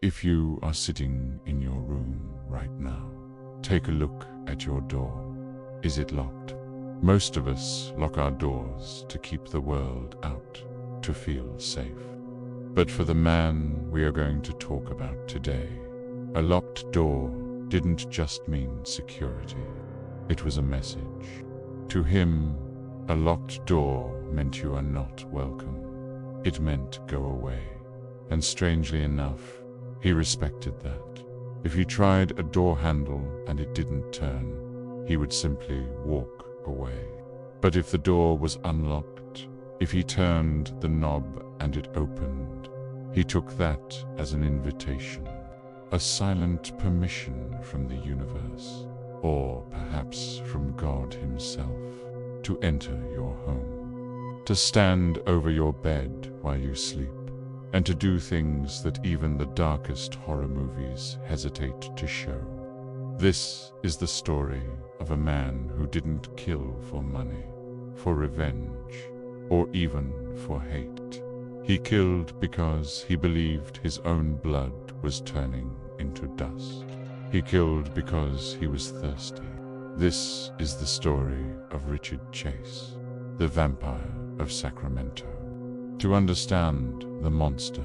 If you are sitting in your room right now, take a look at your door. Is it locked? Most of us lock our doors to keep the world out, to feel safe. But for the man we are going to talk about today, a locked door didn't just mean security. It was a message. To him, a locked door meant you are not welcome. It meant go away. And strangely enough, he respected that. If he tried a door handle and it didn't turn, he would simply walk away. But if the door was unlocked, if he turned the knob and it opened, he took that as an invitation, a silent permission from the universe, or perhaps from God himself, to enter your home, to stand over your bed while you sleep, and to do things that even the darkest horror movies hesitate to show. This is the story of a man who didn't kill for money, for revenge, or even for hate. He killed because he believed his own blood was turning into dust. He killed because he was thirsty. This is the story of Richard Chase, the Vampire of Sacramento. To understand the monster,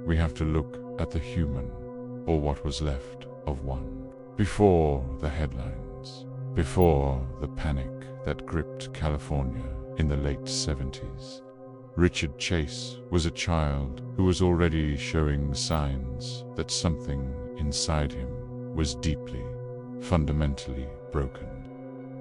we have to look at the human, or what was left of one. Before the headlines, before the panic that gripped California in the late 70s, Richard Chase was a child who was already showing signs that something inside him was deeply, fundamentally broken.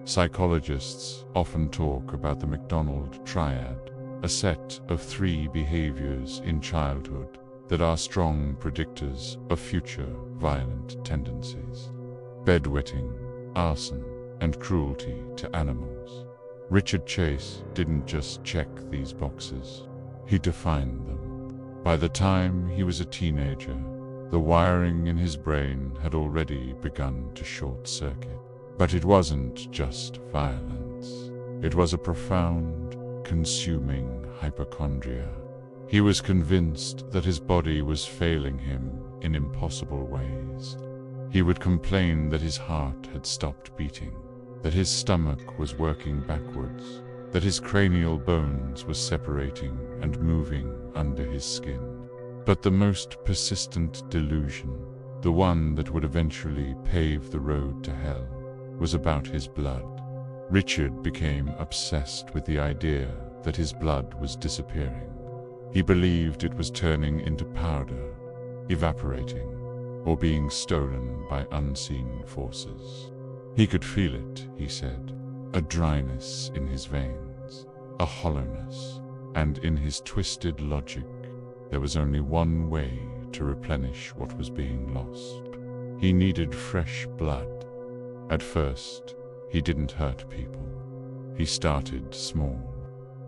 Psychologists often talk about the McDonald triad, a set of 3 behaviors in childhood that are strong predictors of future violent tendencies: bedwetting, arson, and cruelty to animals. Richard Chase didn't just check these boxes, he defined them. By the time he was a teenager, the wiring in his brain had already begun to short-circuit. But it wasn't just violence. It was a profound, consuming hypochondria. He was convinced that his body was failing him in impossible ways. He would complain that his heart had stopped beating, that his stomach was working backwards, that his cranial bones were separating and moving under his skin. But the most persistent delusion, the one that would eventually pave the road to hell, was about his blood. Richard became obsessed with the idea that his blood was disappearing. He believed it was turning into powder, evaporating, or being stolen by unseen forces. He could feel it, he said, a dryness in his veins, a hollowness, and in his twisted logic, there was only one way to replenish what was being lost. He needed fresh blood. At first, he didn't hurt people. He started small.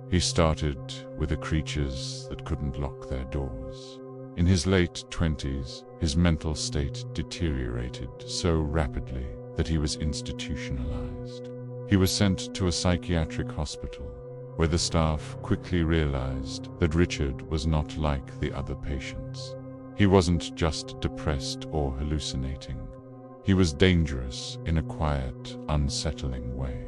He started with the creatures that couldn't lock their doors. In his late 20s, his mental state deteriorated so rapidly that he was institutionalized. He was sent to a psychiatric hospital, where the staff quickly realized that Richard was not like the other patients. He wasn't just depressed or hallucinating. He was dangerous in a quiet, unsettling way.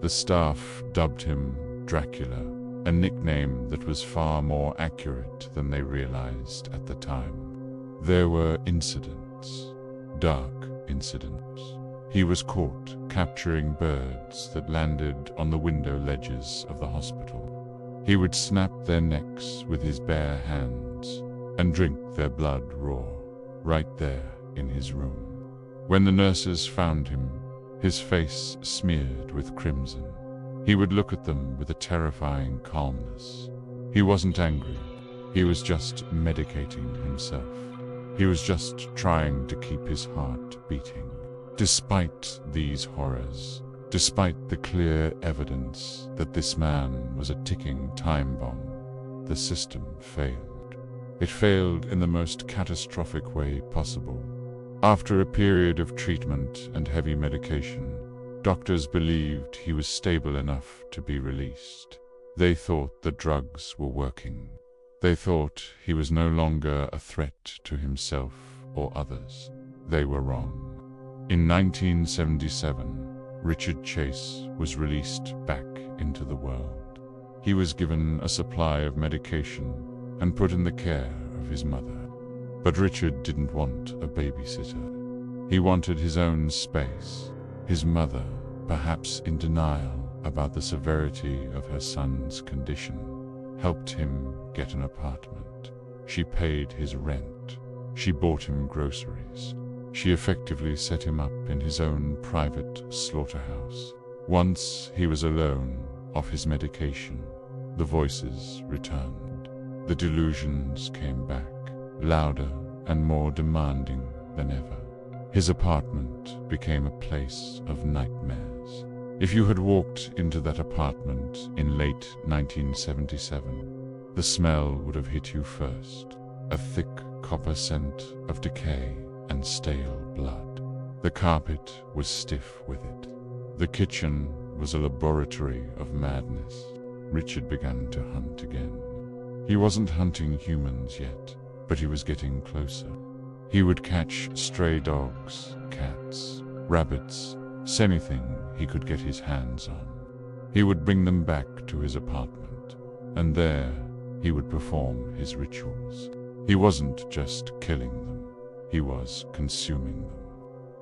The staff dubbed him Dracula, a nickname that was far more accurate than they realized at the time. There were incidents, dark incidents. He was caught capturing birds that landed on the window ledges of the hospital. He would snap their necks with his bare hands and drink their blood raw, right there in his room. When the nurses found him, his face smeared with crimson, he would look at them with a terrifying calmness. He wasn't angry. He was just medicating himself. He was just trying to keep his heart beating. Despite these horrors, despite the clear evidence that this man was a ticking time bomb, the system failed. It failed in the most catastrophic way possible. After a period of treatment and heavy medication, doctors believed he was stable enough to be released. They thought the drugs were working. They thought he was no longer a threat to himself or others. They were wrong. In 1977, Richard Chase was released back into the world. He was given a supply of medication and put in the care of his mother. But Richard didn't want a babysitter. He wanted his own space. His mother, perhaps in denial about the severity of her son's condition, helped him get an apartment. She paid his rent. She bought him groceries. She effectively set him up in his own private slaughterhouse. Once he was alone, off his medication, the voices returned. The delusions came back, louder and more demanding than ever. His apartment became a place of nightmares. If you had walked into that apartment in late 1977, the smell would have hit you first. A thick copper scent of decay and stale blood. The carpet was stiff with it. The kitchen was a laboratory of madness. Richard began to hunt again. He wasn't hunting humans yet, but he was getting closer. He would catch stray dogs, cats, rabbits, anything he could get his hands on. He would bring them back to his apartment, and there he would perform his rituals. He wasn't just killing them, he was consuming them.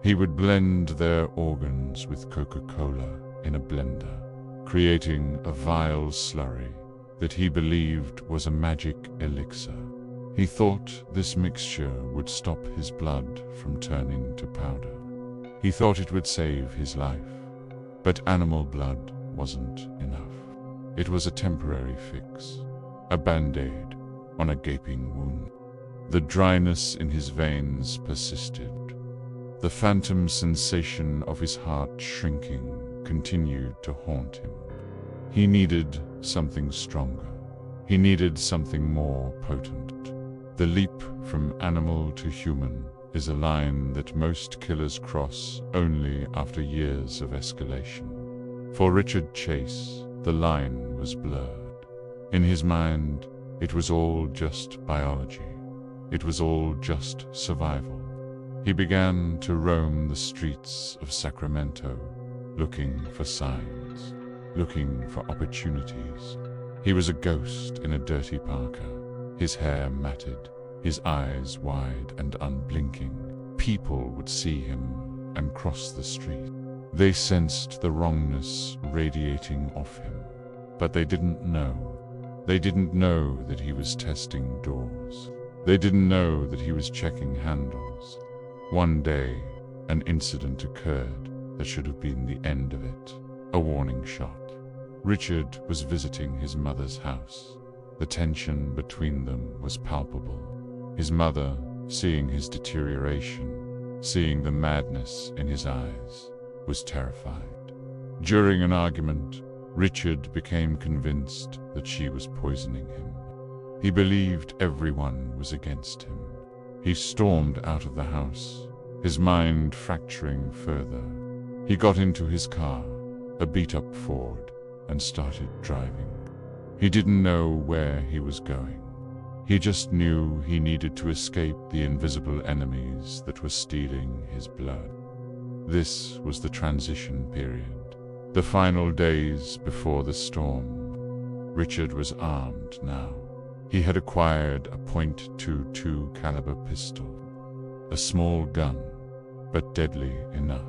He would blend their organs with Coca-Cola in a blender, creating a vile slurry that he believed was a magic elixir. He thought this mixture would stop his blood from turning to powder. He thought it would save his life. But animal blood wasn't enough. It was a temporary fix, a band-aid on a gaping wound. The dryness in his veins persisted. The phantom sensation of his heart shrinking continued to haunt him. He needed something stronger. He needed something more potent. The leap from animal to human is a line that most killers cross only after years of escalation. For Richard Chase, the line was blurred. In his mind, it was all just biology. It was all just survival. He began to roam the streets of Sacramento, looking for signs, looking for opportunities. He was a ghost in a dirty parka, his hair matted, his eyes wide and unblinking. People would see him and cross the street. They sensed the wrongness radiating off him, but they didn't know. They didn't know that he was testing doors. They didn't know that he was checking handles. One day, an incident occurred that should have been the end of it, a warning shot. Richard was visiting his mother's house. The tension between them was palpable. His mother, seeing his deterioration, seeing the madness in his eyes, was terrified. During an argument, Richard became convinced that she was poisoning him. He believed everyone was against him. He stormed out of the house, his mind fracturing further. He got into his car, a beat-up Ford, and started driving. He didn't know where he was going. He just knew he needed to escape the invisible enemies that were stealing his blood. This was the transition period, the final days before the storm. Richard was armed now. He had acquired a .22 caliber pistol, a small gun, but deadly enough.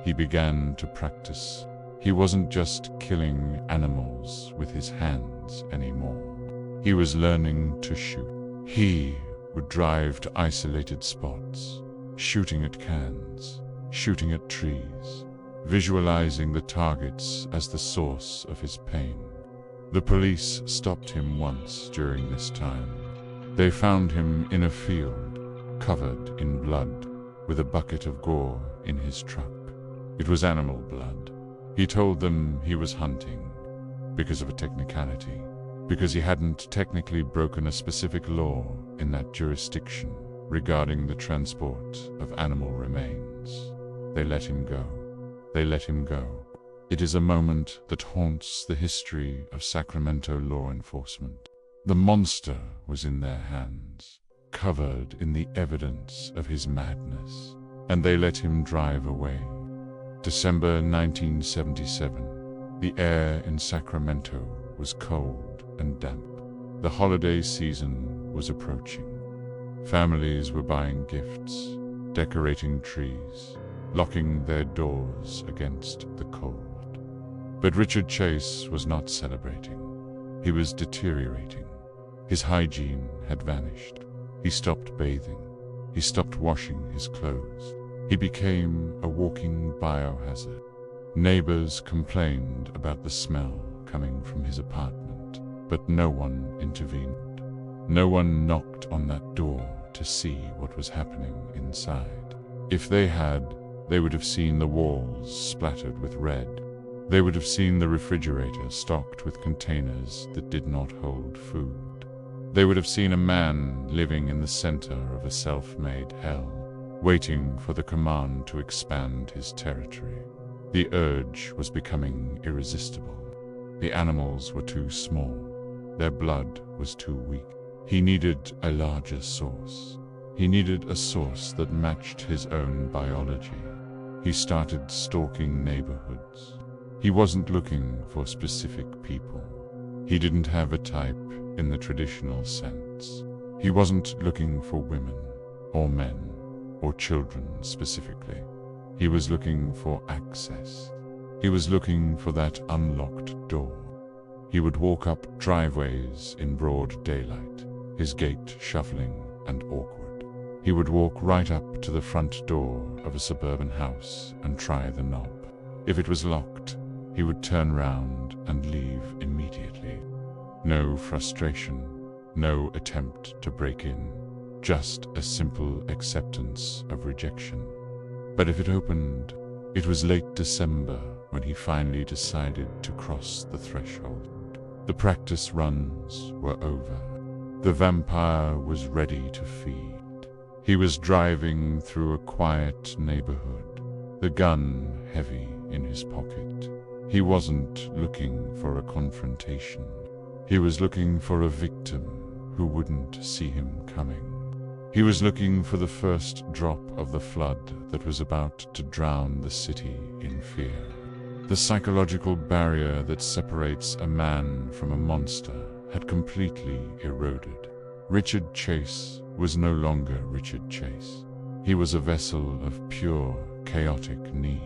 He began to practice. He wasn't just killing animals with his hands anymore. He was learning to shoot. He would drive to isolated spots, shooting at cans, shooting at trees, visualizing the targets as the source of his pain. The police stopped him once during this time. They found him in a field, covered in blood, with a bucket of gore in his truck. It was animal blood. He told them he was hunting, because of a technicality, because he hadn't technically broken a specific law in that jurisdiction regarding the transport of animal remains. They let him go. They let him go. It is a moment that haunts the history of Sacramento law enforcement. The monster was in their hands. covered in the evidence of his madness, and they let him drive away. December 1977. The air in Sacramento was cold and damp. The holiday season was approaching. Families were buying gifts, decorating trees, locking their doors against the cold. But Richard Chase was not celebrating. He was deteriorating. His hygiene had vanished. He stopped bathing. He stopped washing his clothes. He became a walking biohazard. Neighbors complained about the smell coming from his apartment, but no one intervened. No one knocked on that door to see what was happening inside. If they had, they would have seen the walls splattered with red. They would have seen the refrigerator stocked with containers that did not hold food. They would have seen a man living in the center of a self-made hell, waiting for the command to expand his territory. The urge was becoming irresistible. The animals were too small. Their blood was too weak. He needed a larger source. He needed a source that matched his own biology. He started stalking neighborhoods. He wasn't looking for specific people. He didn't have a type in the traditional sense. He wasn't looking for women, or men, or children specifically. He was looking for access. He was looking for that unlocked door. He would walk up driveways in broad daylight, his gait shuffling and awkward. He would walk right up to the front door of a suburban house and try the knob. If it was locked, he would turn round and leave immediately. No frustration, no attempt to break in, just a simple acceptance of rejection. But if it opened, it was late December when he finally decided to cross the threshold. The practice runs were over. The vampire was ready to feed. He was driving through a quiet neighborhood, the gun heavy in his pocket. He wasn't looking for a confrontation. He was looking for a victim who wouldn't see him coming. He was looking for the first drop of the flood that was about to drown the city in fear. The psychological barrier that separates a man from a monster had completely eroded. Richard Chase was no longer Richard Chase. He was a vessel of pure, chaotic need.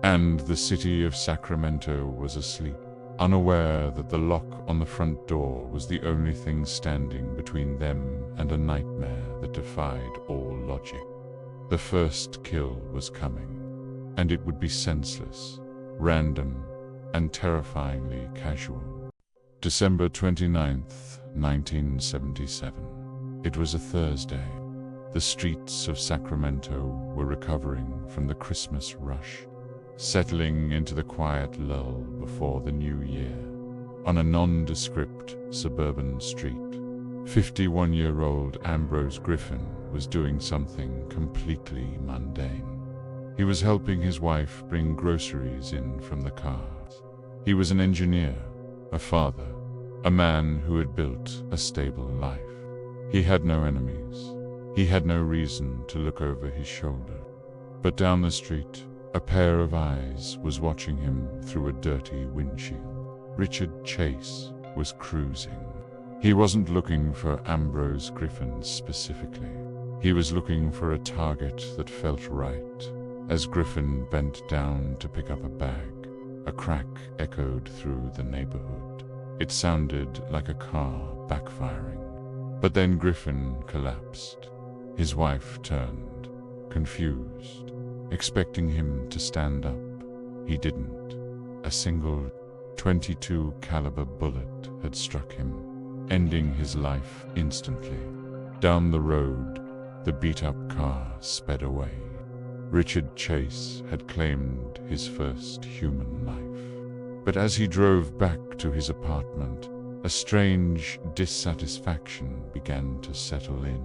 And the city of Sacramento was asleep, unaware that the lock on the front door was the only thing standing between them and a nightmare that defied all logic. The first kill was coming, and it would be senseless, random, and terrifyingly casual. December 29th, 1977. It was a Thursday. The streets of Sacramento were recovering from the Christmas rush, settling into the quiet lull before the new year. On a nondescript suburban street, 51-year-old Ambrose Griffin was doing something completely mundane. He was helping his wife bring groceries in from the cars. He was an engineer, a father, a man who had built a stable life. He had no enemies. He had no reason to look over his shoulder. But down the street, a pair of eyes was watching him through a dirty windshield. Richard Chase was cruising. He wasn't looking for Ambrose Griffin specifically. He was looking for a target that felt right. As Griffin bent down to pick up a bag, a crack echoed through the neighborhood. It sounded like a car backfiring. But then Griffin collapsed. His wife turned, confused, expecting him to stand up. He didn't. A single .22 caliber bullet had struck him, ending his life instantly. Down the road, the beat-up car sped away. Richard Chase had claimed his first human life. But as he drove back to his apartment, a strange dissatisfaction began to settle in.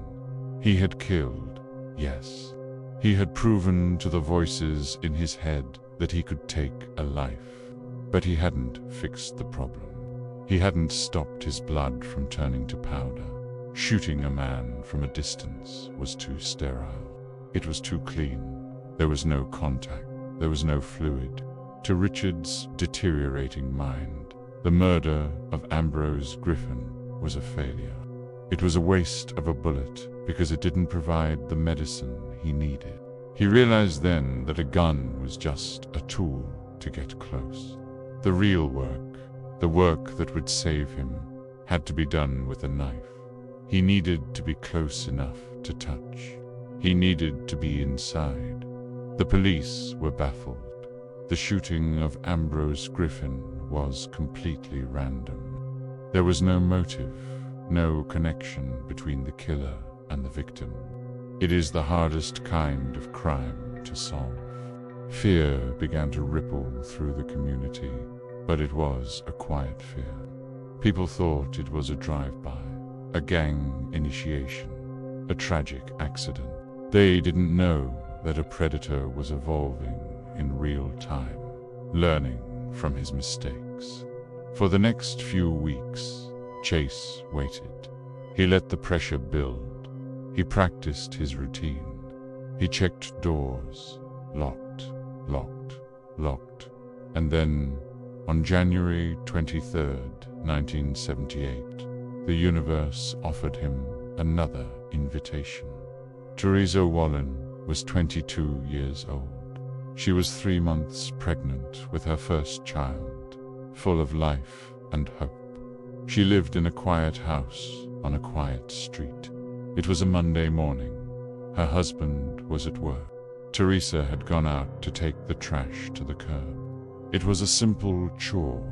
He had killed, yes. He had proven to the voices in his head that he could take a life, but he hadn't fixed the problem. He hadn't stopped his blood from turning to powder. Shooting a man from a distance was too sterile. It was too clean. There was no contact. There was no fluid. To Richard's deteriorating mind, the murder of Ambrose Griffin was a failure. It was a waste of a bullet because it didn't provide the medicine he needed. He realized then that a gun was just a tool to get close. The real work, the work that would save him, had to be done with a knife. He needed to be close enough to touch. He needed to be inside. The police were baffled. The shooting of Ambrose Griffin was completely random. There was no motive, no connection between the killer and the victim. It is the hardest kind of crime to solve. Fear began to ripple through the community, but it was a quiet fear. People thought it was a drive-by, a gang initiation, a tragic accident. They didn't know that a predator was evolving in real time, learning from his mistakes. For the next few weeks, Chase waited. He let the pressure build. He practiced his routine. He checked doors, locked, locked. And then, on January 23rd, 1978, the universe offered him another invitation. Teresa Wallen was 22 years old. She was 3 months pregnant with her first child, full of life and hope. She lived in a quiet house on a quiet street. It was a Monday morning. Her husband was at work. Teresa had gone out to take the trash to the curb. It was a simple chore,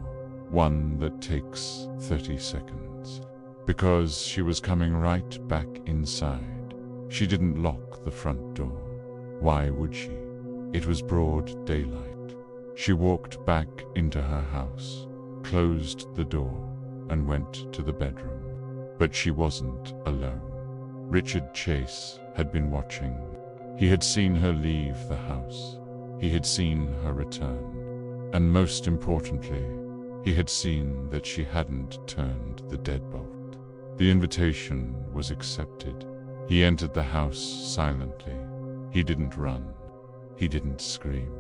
one that takes 30 seconds. Because she was coming right back inside, she didn't lock the front door. Why would she? It was broad daylight. She walked back into her house, closed the door, and went to the bedroom. But she wasn't alone. Richard Chase had been watching. He had seen her leave the house. He had seen her return. And most importantly, he had seen that she hadn't turned the deadbolt. The invitation was accepted. He entered the house silently. He didn't run. He didn't scream.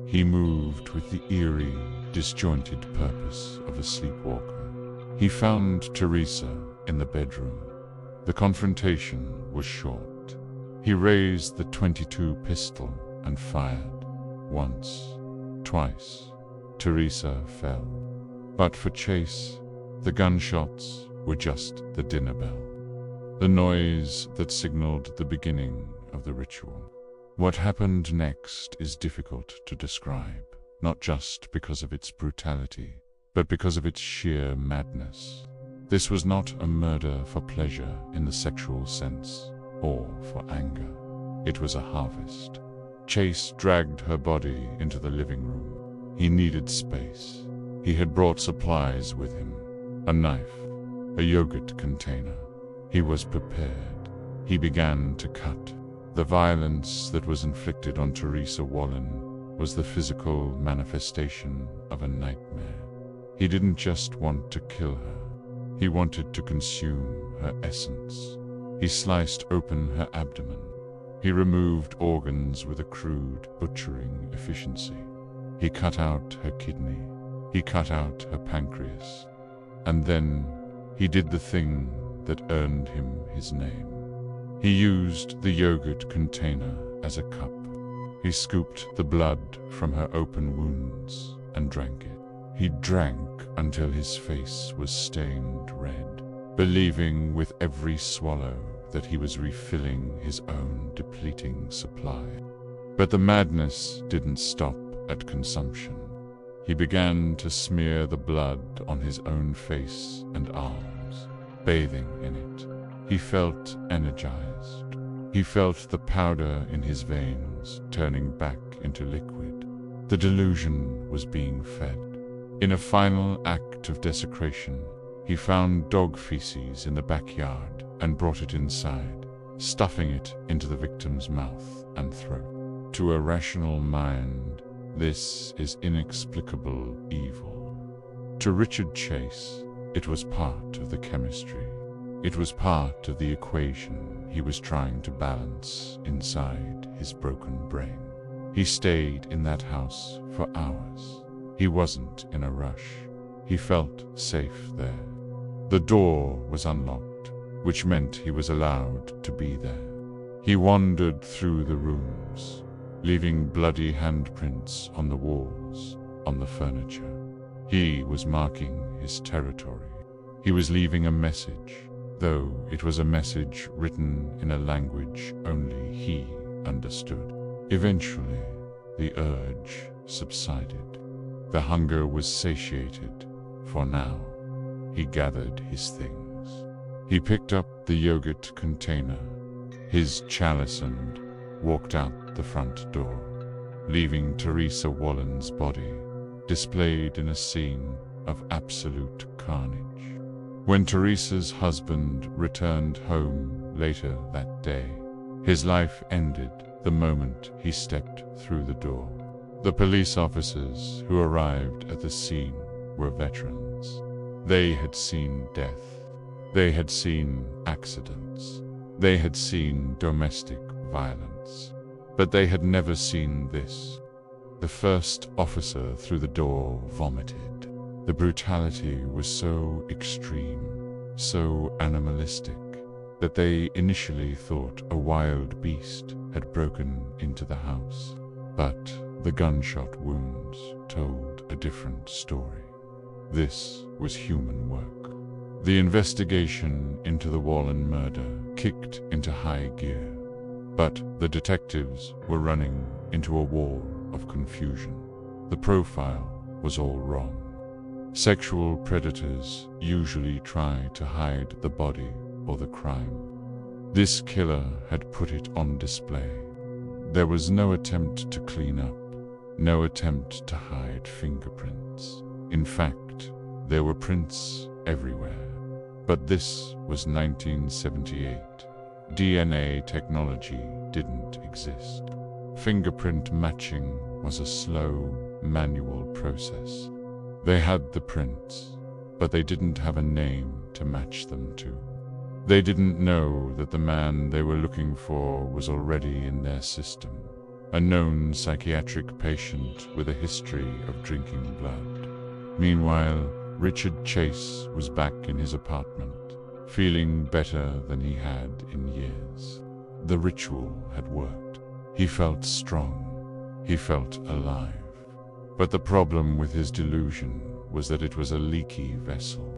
He moved with the eerie, disjointed purpose of a sleepwalker. He found Teresa in the bedroom. The confrontation was short. He raised the .22 pistol and fired. Once, twice. Teresa fell. But for Chase, the gunshots were just the dinner bell. The noise that signaled the beginning of the ritual. What happened next is difficult to describe, not just because of its brutality, but because of its sheer madness. This was not a murder for pleasure in the sexual sense, or for anger. It was a harvest. Chase dragged her body into the living room. He needed space. He had brought supplies with him. A knife, a yogurt container. He was prepared. He began to cut. The violence that was inflicted on Teresa Wallen was the physical manifestation of a nightmare. He didn't just want to kill her. He wanted to consume her essence. He sliced open her abdomen. He removed organs with a crude, butchering efficiency. He cut out her kidney. He cut out her pancreas. And then he did the thing that earned him his name. He used the yogurt container as a cup. He scooped the blood from her open wounds and drank it. He drank until his face was stained red, believing with every swallow that he was refilling his own depleting supply. But the madness didn't stop at consumption. He began to smear the blood on his own face and arms, bathing in it. He felt energized. He felt the powder in his veins turning back into liquid. The delusion was being fed. In a final act of desecration, he found dog feces in the backyard and brought it inside, stuffing it into the victim's mouth and throat. To a rational mind, this is inexplicable evil. To Richard Chase, it was part of the chemistry. It was part of the equation he was trying to balance inside his broken brain. He stayed in that house for hours. He wasn't in a rush. He felt safe there. The door was unlocked, which meant he was allowed to be there. He wandered through the rooms, leaving bloody handprints on the walls, on the furniture. He was marking his territory. He was leaving a message, though it was a message written in a language only he understood. Eventually, the urge subsided. The hunger was satiated, for now. He gathered his things. He picked up the yogurt container, his chalice, and walked out the front door, leaving Teresa Wallen's body displayed in a scene of absolute carnage. When Teresa's husband returned home later that day, his life ended the moment he stepped through the door. The police officers who arrived at the scene were veterans. They had seen death. They had seen accidents. They had seen domestic violence. But they had never seen this. The first officer through the door vomited. The brutality was so extreme, so animalistic, that they initially thought a wild beast had broken into the house. But the gunshot wounds told a different story. This was human work. The investigation into the Wallen murder kicked into high gear, but the detectives were running into a wall of confusion. The profile was all wrong. Sexual predators usually try to hide the body or the crime. This killer had put it on display. There was no attempt to clean up, no attempt to hide fingerprints. In fact, there were prints everywhere. But this was 1978. DNA technology didn't exist. Fingerprint matching was a slow, manual process. They had the prints, but they didn't have a name to match them to. They didn't know that the man they were looking for was already in their system, a known psychiatric patient with a history of drinking blood. Meanwhile, Richard Chase was back in his apartment, feeling better than he had in years. The ritual had worked. He felt strong. He felt alive. But the problem with his delusion was that it was a leaky vessel.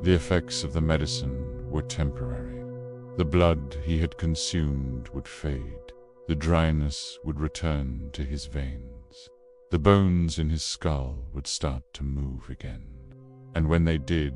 The effects of the medicine were temporary. The blood he had consumed would fade. The dryness would return to his veins. The bones in his skull would start to move again. And when they did,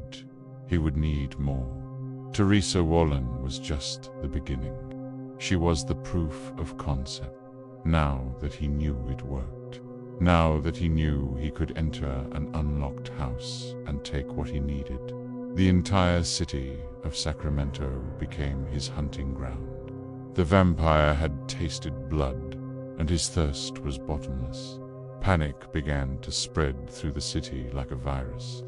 he would need more. Teresa Wallen was just the beginning. She was the proof of concept. Now that he knew it worked. Now that he knew he could enter an unlocked house and take what he needed. The entire city of Sacramento became his hunting ground. The vampire had tasted blood, and his thirst was bottomless. Panic began to spread through the city like a virus.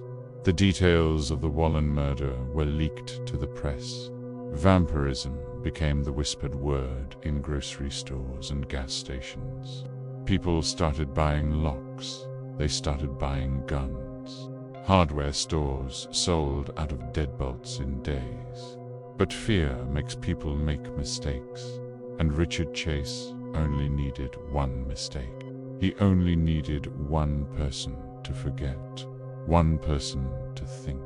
The details of the Wallen murder were leaked to the press. Vampirism became the whispered word in grocery stores and gas stations. People started buying locks. They started buying guns. Hardware stores sold out of deadbolts in days. But fear makes people make mistakes, and Richard Chase only needed one mistake. He only needed one person to forget, one person to think.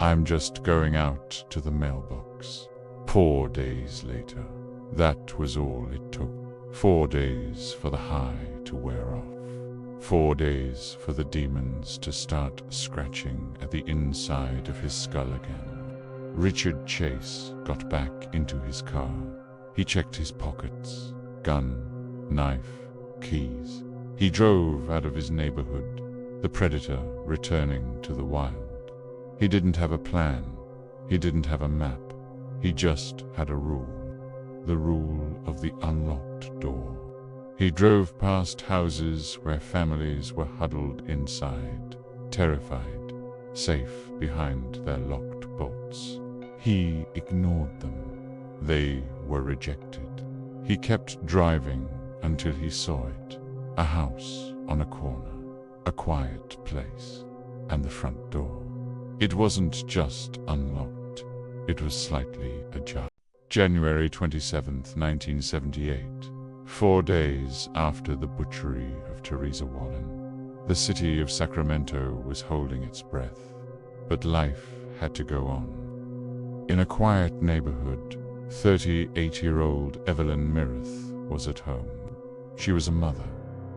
I'm just going out to the mailbox. 4 days later, that was all it took. 4 days for the high to wear off. 4 days for the demons to start scratching at the inside of his skull again. Richard Chase got back into his car. He checked his pockets. Gun, knife, keys. He drove out of his neighborhood, the predator returning to the wild. He didn't have a plan. He didn't have a map. He just had a rule. The rule of the unlocked door. He drove past houses where families were huddled inside, terrified, safe behind their locked bolts. He ignored them. They were rejected. He kept driving until he saw it. A house on a corner, a quiet place, and the front door. It wasn't just unlocked, it was slightly ajar. January 27th, 1978. 4 days after the butchery of Teresa Wallen, the city of Sacramento was holding its breath. But life had to go on. In a quiet neighborhood, 38-year-old Evelyn Mireth was at home. She was a mother,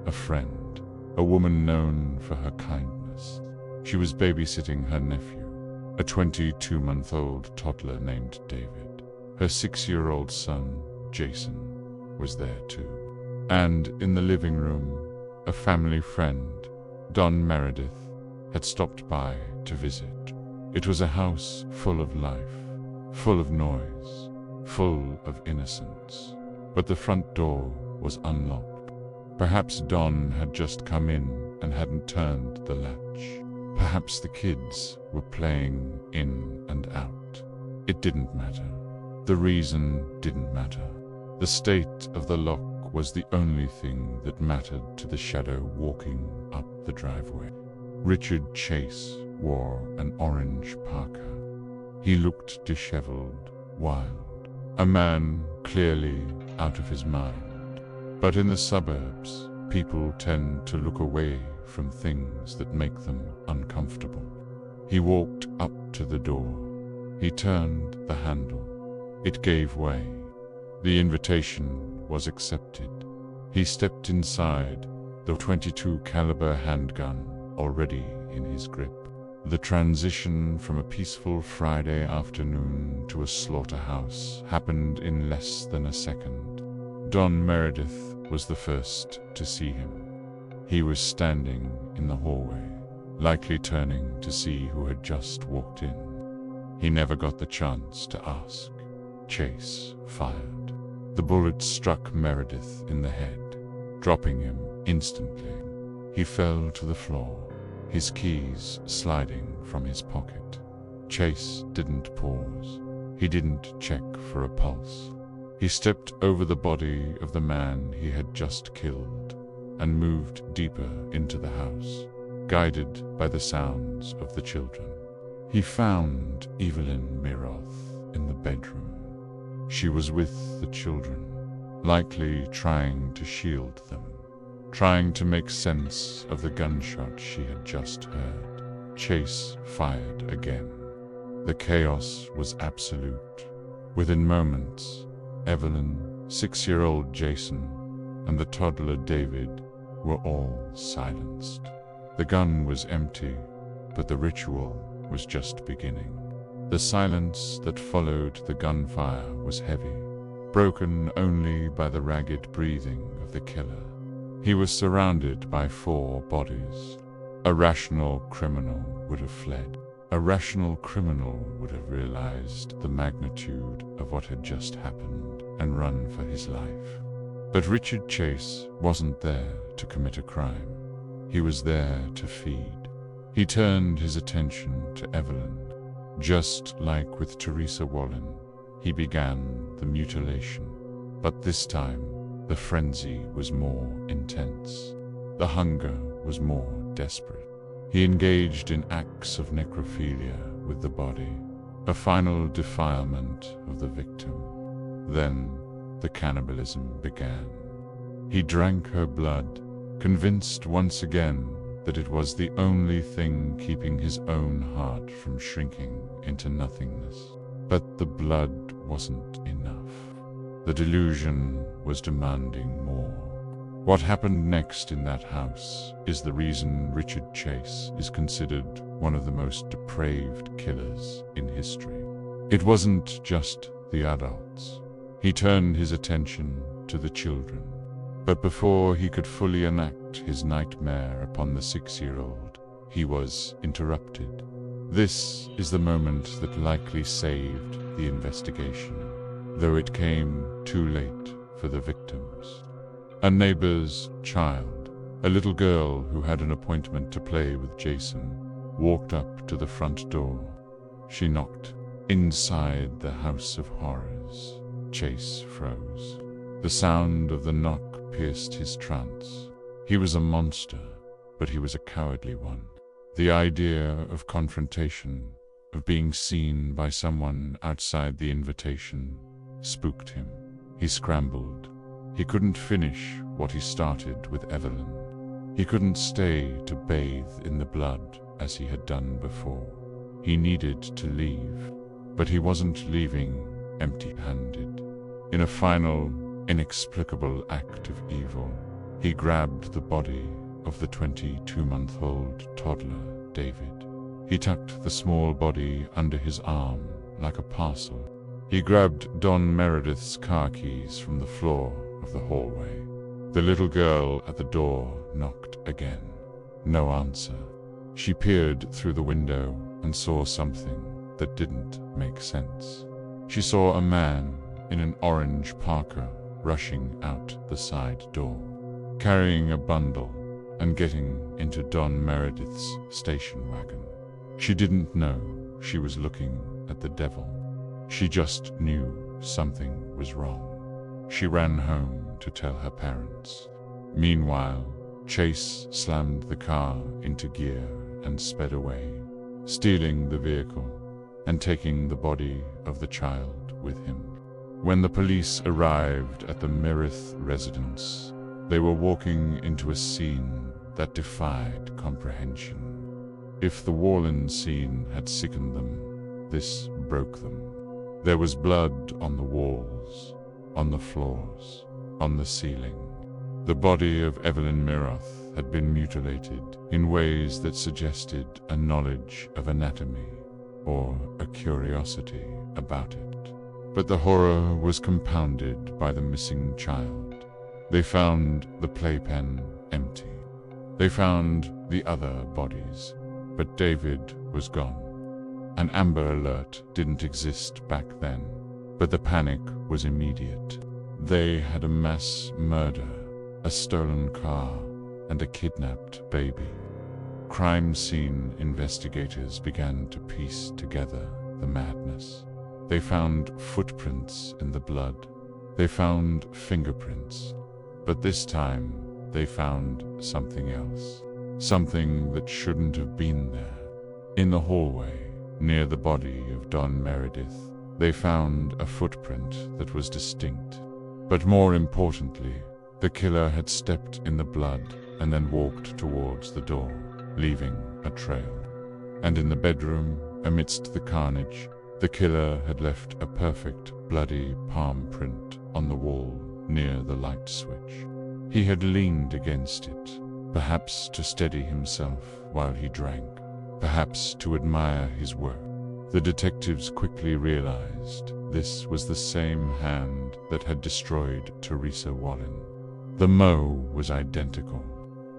a friend, a woman known for her kindness. She was babysitting her nephew, a 22-month-old toddler named David. Her 6-year-old son, Jason, was there too. And in the living room, a family friend, Don Meredith, had stopped by to visit. It was a house full of life, full of noise, full of innocence. But the front door was unlocked. Perhaps Don had just come in and hadn't turned the latch. Perhaps the kids were playing in and out. It didn't matter. The reason didn't matter. The state of the lock was the only thing that mattered to the shadow walking up the driveway. Richard Chase wore an orange parka. He looked disheveled, wild, a man clearly out of his mind. But in the suburbs, people tend to look away from things that make them uncomfortable. He walked up to the door. He turned the handle. It gave way. The invitation was accepted. He stepped inside, the .22 caliber handgun already in his grip. The transition from a peaceful Friday afternoon to a slaughterhouse happened in less than a second. Don Meredith was the first to see him. He was standing in the hallway, likely turning to see who had just walked in. He never got the chance to ask. Chase fired. The bullet struck Meredith in the head, dropping him instantly. He fell to the floor, his keys sliding from his pocket. Chase didn't pause. He didn't check for a pulse. He stepped over the body of the man he had just killed and moved deeper into the house, guided by the sounds of the children. He found Evelyn Mireth in the bedroom. She was with the children, likely trying to shield them, trying to make sense of the gunshot she had just heard. Chase fired again. The chaos was absolute. Within moments, Evelyn, 6-year-old Jason, and the toddler David were all silenced. The gun was empty, but the ritual was just beginning. The silence that followed the gunfire was heavy, broken only by the ragged breathing of the killer. He was surrounded by 4 bodies. A rational criminal would have fled. A rational criminal would have realized the magnitude of what had just happened and run for his life. But Richard Chase wasn't there to commit a crime. He was there to feed. He turned his attention to Evelyn. Just like with Teresa Wallen, he began the mutilation. But this time, the frenzy was more intense. The hunger was more desperate. He engaged in acts of necrophilia with the body, a final defilement of the victim. Then the cannibalism began. He drank her blood, convinced once again that it was the only thing keeping his own heart from shrinking into nothingness. But the blood wasn't enough. The delusion was demanding more. What happened next in that house is the reason Richard Chase is considered one of the most depraved killers in history. It wasn't just the adults. He turned his attention to the children. But before he could fully enact his nightmare upon the 6-year-old, he was interrupted. This is the moment that likely saved the investigation, though it came too late for the victims. A neighbor's child, a little girl who had an appointment to play with Jason, walked up to the front door. She knocked. Inside the house of horrors, Chase froze. The sound of the knock pierced his trance. He was a monster, but he was a cowardly one. The idea of confrontation, of being seen by someone outside the invitation, spooked him. He scrambled. He couldn't finish what he started with Evelyn. He couldn't stay to bathe in the blood as he had done before. He needed to leave, but he wasn't leaving empty-handed. In a final, inexplicable act of evil, he grabbed the body of the 22-month-old toddler, David. He tucked the small body under his arm like a parcel. He grabbed Don Meredith's car keys from the floor of the hallway. The little girl at the door knocked again. No answer. She peered through the window and saw something that didn't make sense. She saw a man in an orange parka rushing out the side door, carrying a bundle and getting into Don Meredith's station wagon. She didn't know she was looking at the devil. She just knew something was wrong. She ran home to tell her parents. Meanwhile, Chase slammed the car into gear and sped away, stealing the vehicle and taking the body of the child with him. When the police arrived at the Meredith residence, they were walking into a scene that defied comprehension. If the Warland scene had sickened them, this broke them. There was blood on the walls, on the floors, on the ceiling. The body of Evelyn Miroth had been mutilated in ways that suggested a knowledge of anatomy or a curiosity about it. But the horror was compounded by the missing child. They found the playpen empty. They found the other bodies, but David was gone. An Amber Alert didn't exist back then, but the panic was immediate. They had a mass murder, a stolen car, and a kidnapped baby. Crime scene investigators began to piece together the madness. They found footprints in the blood. They found fingerprints. But this time, they found something else. Something that shouldn't have been there. In the hallway, near the body of Don Meredith, they found a footprint that was distinct. But more importantly, the killer had stepped in the blood and then walked towards the door, leaving a trail. And in the bedroom, amidst the carnage, the killer had left a perfect, bloody palm print on the wall near the light switch. He had leaned against it, perhaps to steady himself while he drank, perhaps to admire his work. The detectives quickly realized this was the same hand that had destroyed Teresa Wallin. The mow was identical.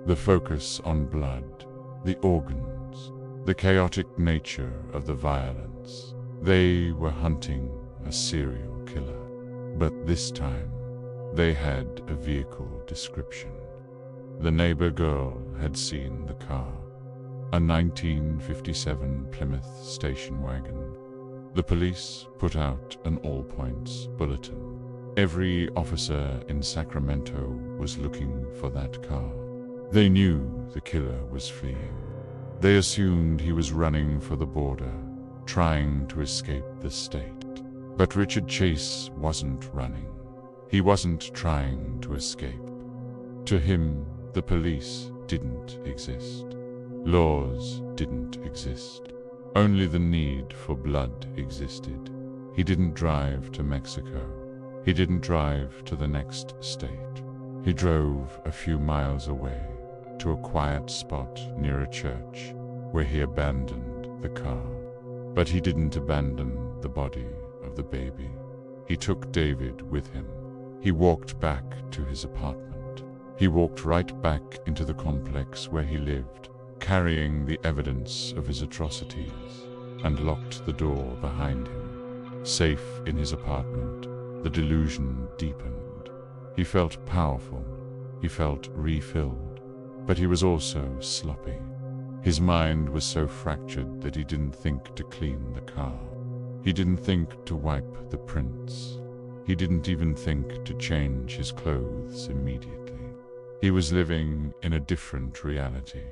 The focus on blood, the organs, the chaotic nature of the violence. They were hunting a serial killer. But this time, they had a vehicle description. The neighbor girl had seen the car, a 1957 Plymouth station wagon. The police put out an all-points bulletin. Every officer in Sacramento was looking for that car. They knew the killer was fleeing. They assumed he was running for the border, trying to escape the state. But Richard Chase wasn't running. He wasn't trying to escape. To him, the police didn't exist. Laws didn't exist. Only the need for blood existed. He didn't drive to Mexico. He didn't drive to the next state. He drove a few miles away to a quiet spot near a church where he abandoned the car. But he didn't abandon the body of the baby. He took David with him. He walked back to his apartment. He walked right back into the complex where he lived, carrying the evidence of his atrocities, and locked the door behind him. Safe in his apartment, the delusion deepened. He felt powerful. He felt refilled. But he was also sloppy. His mind was so fractured that he didn't think to clean the car. He didn't think to wipe the prints. He didn't even think to change his clothes immediately. He was living in a different reality,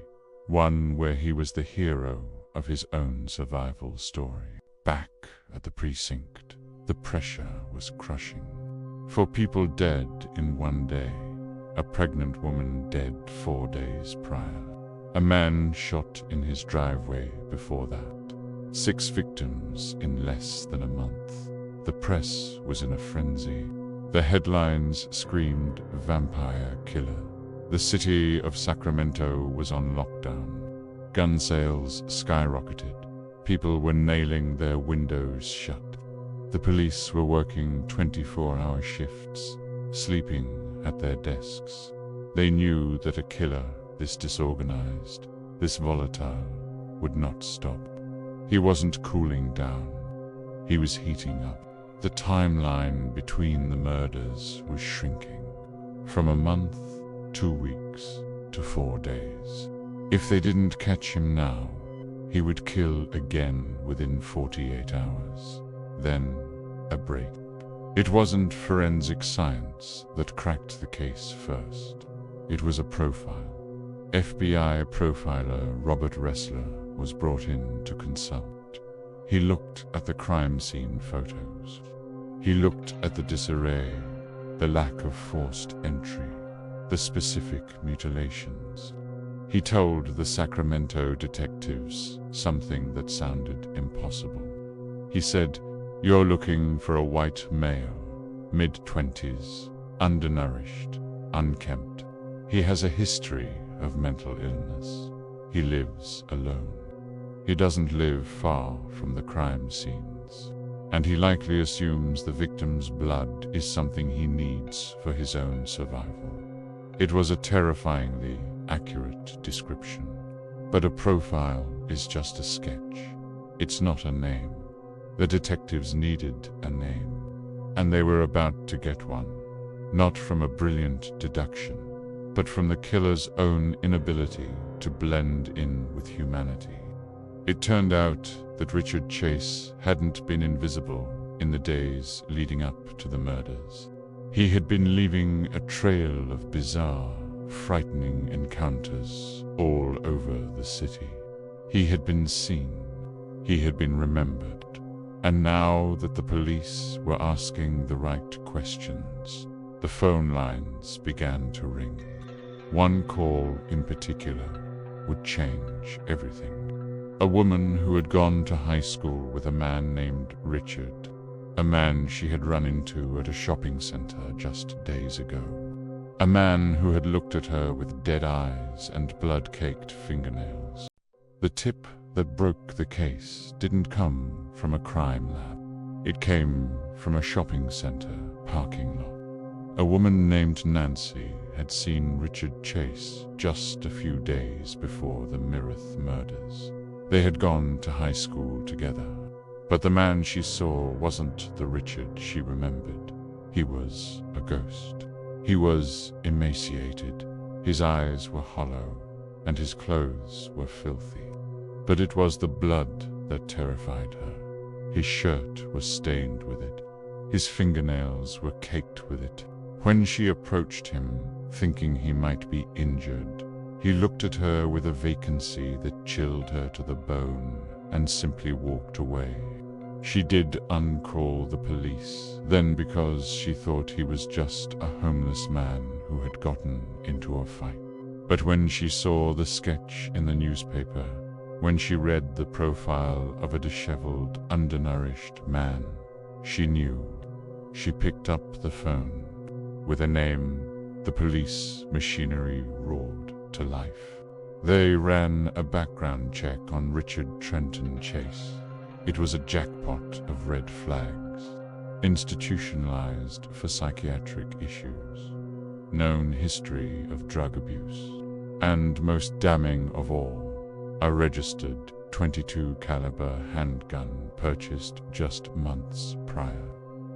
one where he was the hero of his own survival story. Back at the precinct, the pressure was crushing. 4 people dead in one day, a pregnant woman dead 4 days prior, a man shot in his driveway before that, 6 victims in less than a month. The press was in a frenzy. The headlines screamed vampire killer. The city of Sacramento was on lockdown. Gun sales skyrocketed. People were nailing their windows shut. The police were working 24-hour shifts, sleeping at their desks. They knew that a killer this disorganized, this volatile, would not stop. He wasn't cooling down. He was heating up. The timeline between the murders was shrinking. From a month, 2 weeks, to 4 days. If they didn't catch him now, he would kill again within 48 hours. Then, a break. It wasn't forensic science that cracked the case first. It was a profile. FBI profiler Robert Ressler was brought in to consult. He looked at the crime scene photos. He looked at the disarray, the lack of forced entry, the specific mutilations. He told the Sacramento detectives something that sounded impossible. He said, "You're looking for a white male, mid-20s, undernourished, unkempt. He has a history of mental illness. He lives alone. He doesn't live far from the crime scenes. And he likely assumes the victim's blood is something he needs for his own survival." It was a terrifyingly accurate description. But a profile is just a sketch. It's not a name. The detectives needed a name, and they were about to get one, not from a brilliant deduction, but from the killer's own inability to blend in with humanity. It turned out that Richard Chase hadn't been invisible in the days leading up to the murders. He had been leaving a trail of bizarre, frightening encounters all over the city. He had been seen. He had been remembered. And now that the police were asking the right questions, the phone lines began to ring. One call in particular would change everything. A woman who had gone to high school with a man named Richard, a man she had run into at a shopping center just days ago. A man who had looked at her with dead eyes and blood-caked fingernails. The tip that broke the case didn't come from a crime lab. It came from a shopping center parking lot. A woman named Nancy had seen Richard Chase just a few days before the Mirith murders. They had gone to high school together. But the man she saw wasn't the Richard she remembered. He was a ghost. He was emaciated. His eyes were hollow, and his clothes were filthy. But it was the blood that terrified her. His shirt was stained with it. His fingernails were caked with it. When she approached him, thinking he might be injured, he looked at her with a vacancy that chilled her to the bone and simply walked away. She did uncall the police, then because she thought he was just a homeless man who had gotten into a fight. But when she saw the sketch in the newspaper, when she read the profile of a disheveled, undernourished man, she knew. She picked up the phone. With a name, the police machinery roared to life. They ran a background check on Richard Trenton Chase. It was a jackpot of red flags. Institutionalized for psychiatric issues. Known history of drug abuse. And most damning of all, a registered .22 caliber handgun purchased just months prior.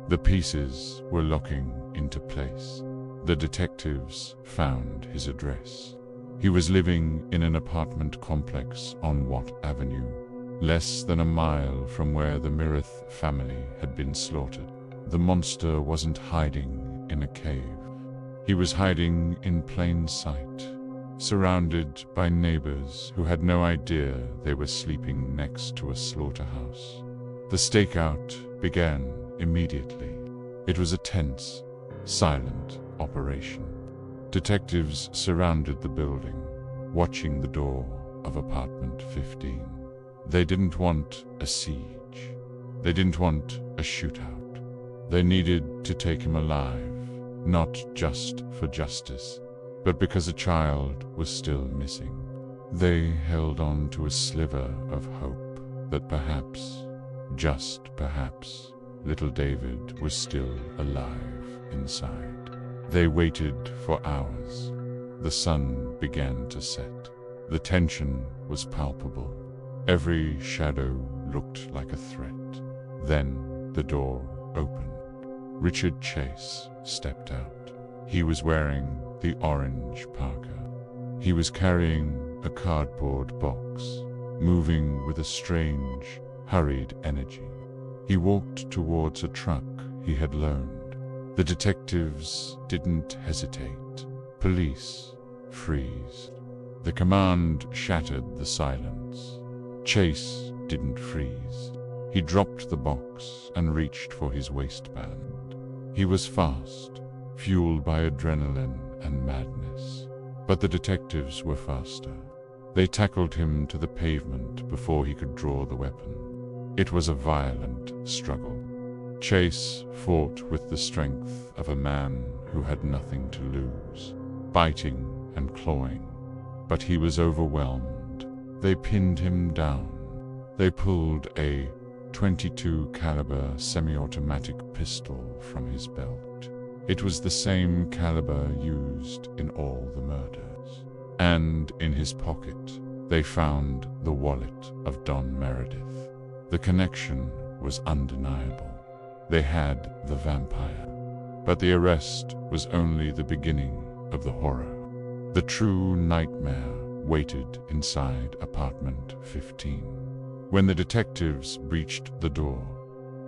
The pieces were locking into place. The detectives found his address. He was living in an apartment complex on Watt Avenue, less than a mile from where the Mirith family had been slaughtered. The monster wasn't hiding in a cave. He was hiding in plain sight, surrounded by neighbors who had no idea they were sleeping next to a slaughterhouse. The stakeout began immediately. It was a tense, silent operation. Detectives surrounded the building, watching the door of apartment 15. They didn't want a siege. They didn't want a shootout. They needed to take him alive, not just for justice, but because a child was still missing. They held on to a sliver of hope that perhaps, just perhaps, little David was still alive inside. They waited for hours. The sun began to set. The tension was palpable. Every shadow looked like a threat. Then the door opened. Richard Chase stepped out. He was wearing the orange parka. He was carrying a cardboard box, moving with a strange, hurried energy. He walked towards a truck he had loaned. The detectives didn't hesitate. Police freezed. The command shattered the silence. Chase didn't freeze. He dropped the box and reached for his waistband. He was fast, fueled by adrenaline and madness. But the detectives were faster. They tackled him to the pavement before he could draw the weapon. It was a violent struggle. Chase fought with the strength of a man who had nothing to lose, biting and clawing. But he was overwhelmed. They pinned him down. They pulled a .22 caliber semi-automatic pistol from his belt. It was the same caliber used in all the murders. And in his pocket, they found the wallet of Don Meredith. The connection was undeniable. They had the vampire. But the arrest was only the beginning of the horror. The true nightmare waited inside apartment 15. When the detectives breached the door,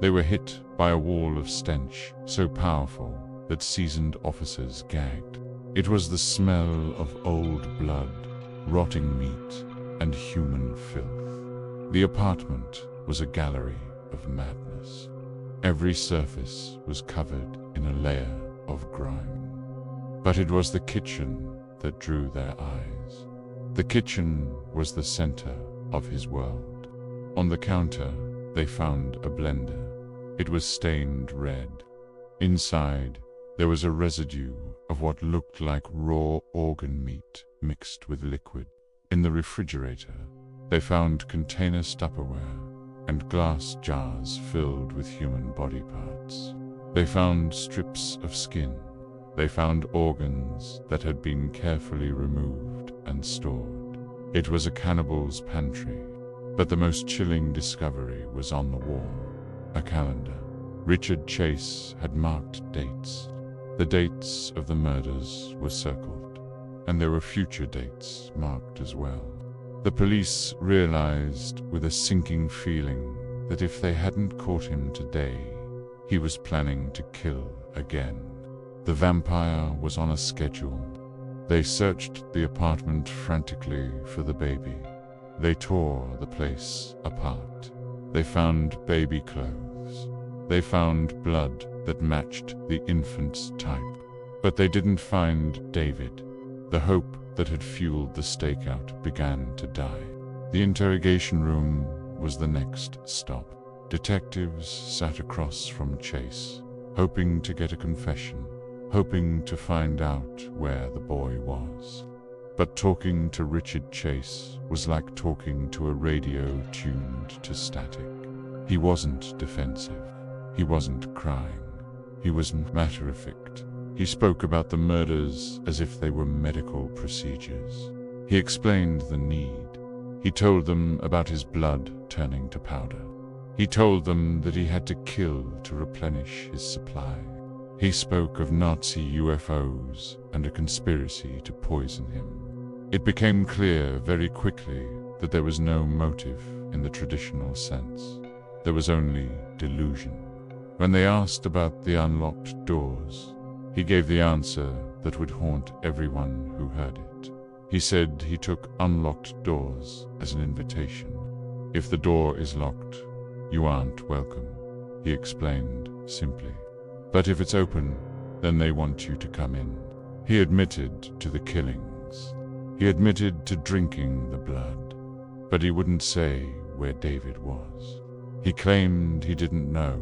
they were hit by a wall of stench so powerful that seasoned officers gagged. It was the smell of old blood, rotting meat, and human filth. The apartment was a gallery of madness. Every surface was covered in a layer of grime. But it was the kitchen that drew their eyes. The kitchen was the center of his world. On the counter, they found a blender. It was stained red. Inside, there was a residue of what looked like raw organ meat mixed with liquid. In the refrigerator, they found container Tupperware and glass jars filled with human body parts. They found strips of skin. They found organs that had been carefully removed and stored. It was a cannibal's pantry. But the most chilling discovery was on the wall. A calendar. Richard Chase had marked dates. The dates of the murders were circled, and there were future dates marked as well. The police realized with a sinking feeling that if they hadn't caught him today, he was planning to kill again. The vampire was on a schedule. They searched the apartment frantically for the baby. They tore the place apart. They found baby clothes. They found blood that matched the infant's type. But they didn't find David. The hope that had fueled the stakeout began to die. The interrogation room was the next stop. Detectives sat across from Chase, hoping to get a confession, hoping to find out where the boy was. But talking to Richard Chase was like talking to a radio tuned to static. He wasn't defensive. He wasn't crying. He was matter-of-fact. He spoke about the murders as if they were medical procedures. He explained the need. He told them about his blood turning to powder. He told them that he had to kill to replenish his supply. He spoke of Nazi UFOs and a conspiracy to poison him. It became clear very quickly that there was no motive in the traditional sense. There was only delusion. When they asked about the unlocked doors, he gave the answer that would haunt everyone who heard it. He said he took unlocked doors as an invitation. If the door is locked, you aren't welcome, he explained simply. But if it's open, then they want you to come in. He admitted to the killings. He admitted to drinking the blood. But he wouldn't say where David was. He claimed he didn't know,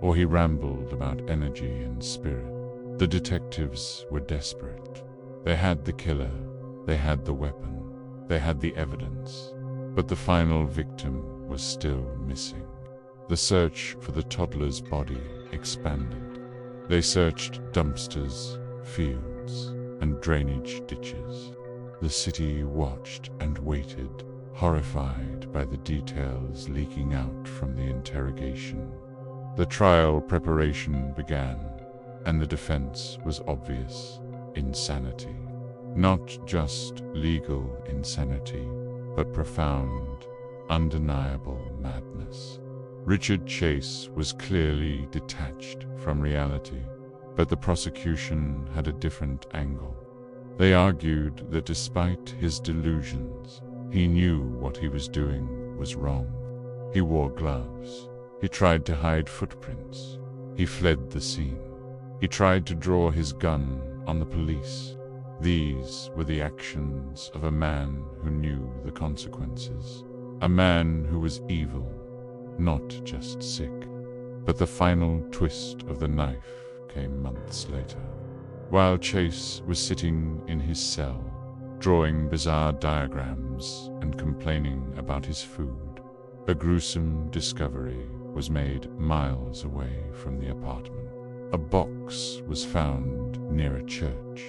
or he rambled about energy and spirit. The detectives were desperate. They had the killer, they had the weapon, they had the evidence, but the final victim was still missing. The search for the toddler's body expanded. They searched dumpsters, fields, and drainage ditches. The city watched and waited, horrified by the details leaking out from the interrogation. The trial preparation began, and the defense was obvious: insanity. Not just legal insanity, but profound, undeniable madness. Richard Chase was clearly detached from reality, but the prosecution had a different angle. They argued that despite his delusions, he knew what he was doing was wrong. He wore gloves. He tried to hide footprints. He fled the scene. He tried to draw his gun on the police. These were the actions of a man who knew the consequences. A man who was evil, not just sick. But the final twist of the knife came months later. While Chase was sitting in his cell, drawing bizarre diagrams and complaining about his food, a gruesome discovery was made miles away from the apartment. A box was found near a church.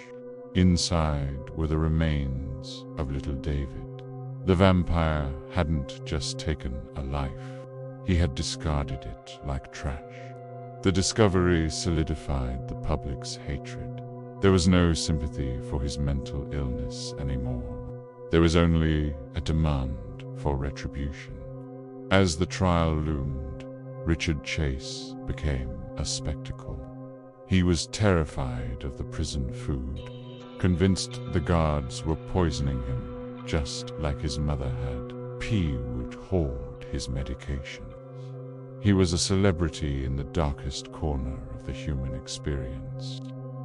Inside were the remains of little David. The vampire hadn't just taken a life, he had discarded it like trash. The discovery solidified the public's hatred. There was no sympathy for his mental illness anymore. There was only a demand for retribution. As the trial loomed, Richard Chase became a spectacle. He was terrified of the prison food, convinced the guards were poisoning him, just like his mother had. P would hoard his medications. He was a celebrity in the darkest corner of the human experience.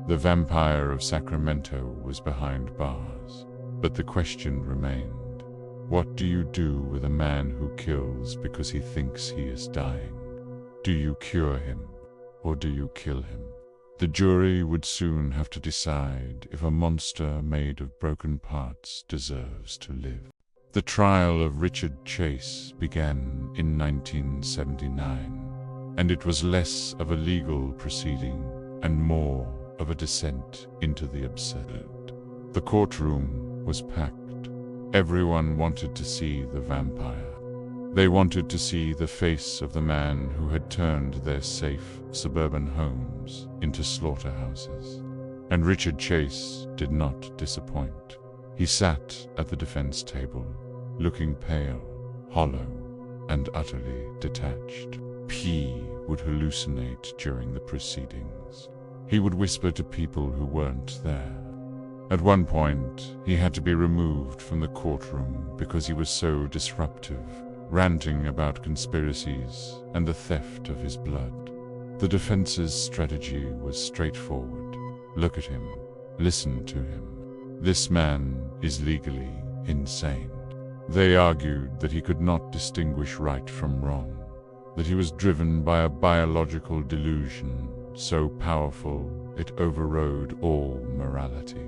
The Vampire of Sacramento was behind bars, but the question remained: what do you do with a man who kills because he thinks he is dying? Do you cure him, or do you kill him? The jury would soon have to decide if a monster made of broken parts deserves to live. The trial of Richard Chase began in 1979, and it was less of a legal proceeding and more of a descent into the absurd. The courtroom was packed. Everyone wanted to see the vampire. They wanted to see the face of the man who had turned their safe suburban homes into slaughterhouses. And Richard Chase did not disappoint. He sat at the defense table, looking pale, hollow, and utterly detached. P would hallucinate during the proceedings. He would whisper to people who weren't there. At one point, he had to be removed from the courtroom because he was so disruptive, ranting about conspiracies and the theft of his blood. The defense's strategy was straightforward. Look at him. Listen to him. This man is legally insane. They argued that he could not distinguish right from wrong, that he was driven by a biological delusion so powerful it overrode all morality.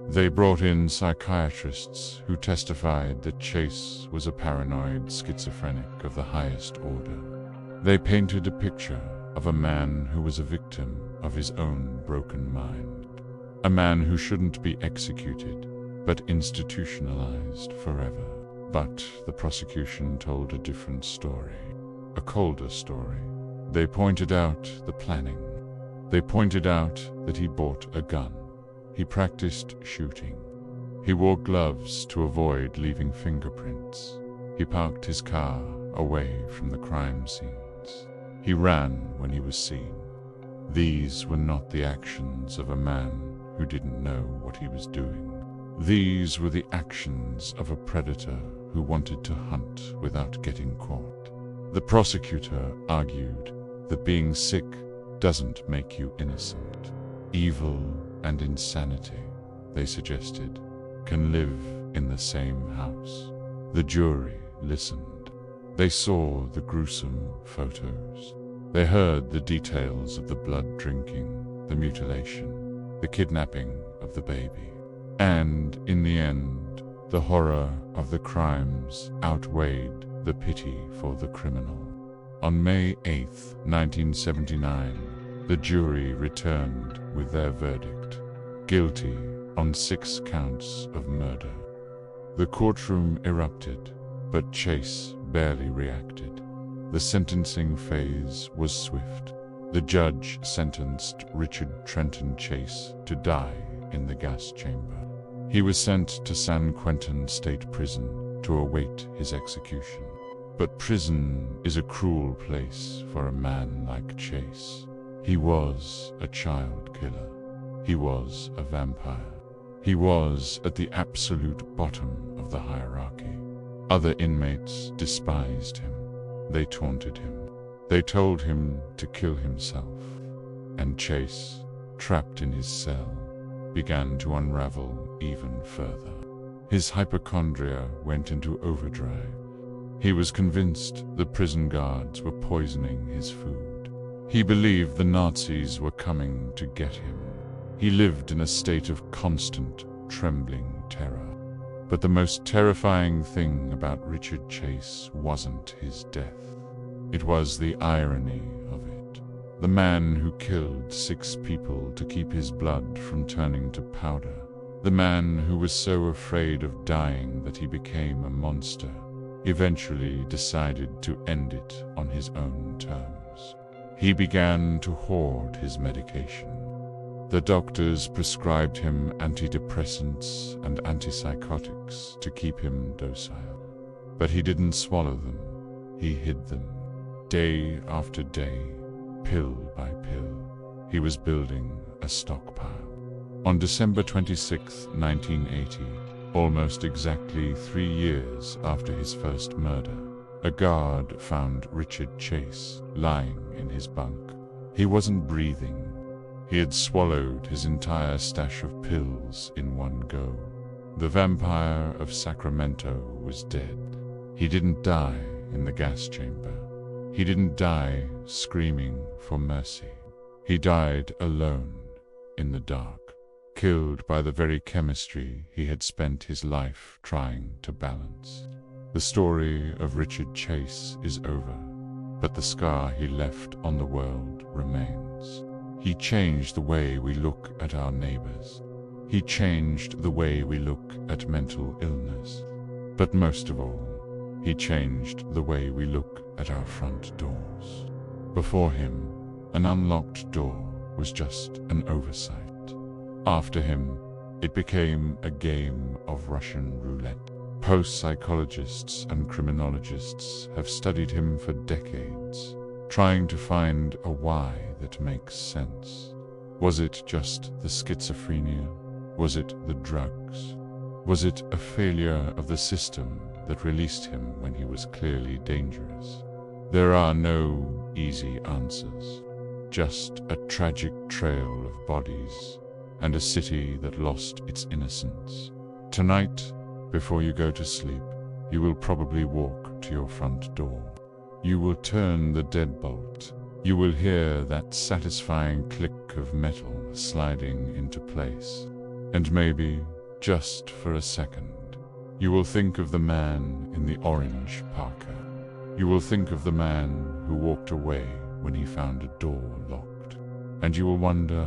They brought in psychiatrists who testified that Chase was a paranoid schizophrenic of the highest order. They painted a picture of a man who was a victim of his own broken mind, a man who shouldn't be executed, but institutionalized forever. But the prosecution told a different story, a colder story. They pointed out the planning. They pointed out that he bought a gun. He practiced shooting. He wore gloves to avoid leaving fingerprints. He parked his car away from the crime scenes. He ran when he was seen. These were not the actions of a man who didn't know what he was doing. These were the actions of a predator who wanted to hunt without getting caught. The prosecutor argued that being sick doesn't make you innocent. Evil and insanity, they suggested, can live in the same house. The jury listened. They saw the gruesome photos. They heard the details of the blood drinking, the mutilation, the kidnapping of the baby. And, in the end, the horror of the crimes outweighed the pity for the criminal. On May 8, 1979, the jury returned with their verdict: guilty on 6 counts of murder. The courtroom erupted, but Chase barely reacted. The sentencing phase was swift. The judge sentenced Richard Trenton Chase to die in the gas chamber. He was sent to San Quentin State Prison to await his execution. But prison is a cruel place for a man like Chase. He was a child killer. He was a vampire. He was at the absolute bottom of the hierarchy. Other inmates despised him. They taunted him. They told him to kill himself. And Chase, trapped in his cell, began to unravel even further. His hypochondria went into overdrive. He was convinced the prison guards were poisoning his food. He believed the Nazis were coming to get him. He lived in a state of constant, trembling terror. But the most terrifying thing about Richard Chase wasn't his death. It was the irony of it. The man who killed 6 people to keep his blood from turning to powder. The man who was so afraid of dying that he became a monster, eventually decided to end it on his own terms. He began to hoard his medication. The doctors prescribed him antidepressants and antipsychotics to keep him docile. But he didn't swallow them. He hid them. Day after day, pill by pill, he was building a stockpile. On December 26, 1980, almost exactly 3 years after his first murder, a guard found Richard Chase lying in his bunk. He wasn't breathing. He had swallowed his entire stash of pills in one go. The Vampire of Sacramento was dead. He didn't die in the gas chamber. He didn't die screaming for mercy. He died alone in the dark, killed by the very chemistry he had spent his life trying to balance. The story of Richard Chase is over, but the scar he left on the world remains. He changed the way we look at our neighbors. He changed the way we look at mental illness. But most of all, he changed the way we look at our front doors. Before him, an unlocked door was just an oversight. After him, it became a game of Russian roulette. Post-psychologists and criminologists have studied him for decades, trying to find a why that makes sense. Was it just the schizophrenia? Was it the drugs? Was it a failure of the system that released him when he was clearly dangerous? There are no easy answers, just a tragic trail of bodies and a city that lost its innocence. Tonight, before you go to sleep, you will probably walk to your front door. You will turn the deadbolt. You will hear that satisfying click of metal sliding into place. And maybe, just for a second, you will think of the man in the orange parka. You will think of the man who walked away when he found a door locked. And you will wonder,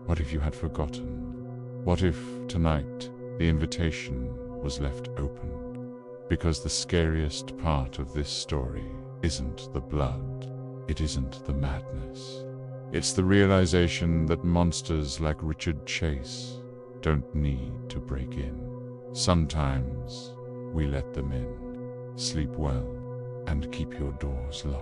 what if you had forgotten? What if, tonight, the invitation was left open? Because the scariest part of this story isn't the blood. It isn't the madness. It's the realization that monsters like Richard Chase don't need to break in. Sometimes we let them in. Sleep well and keep your doors locked.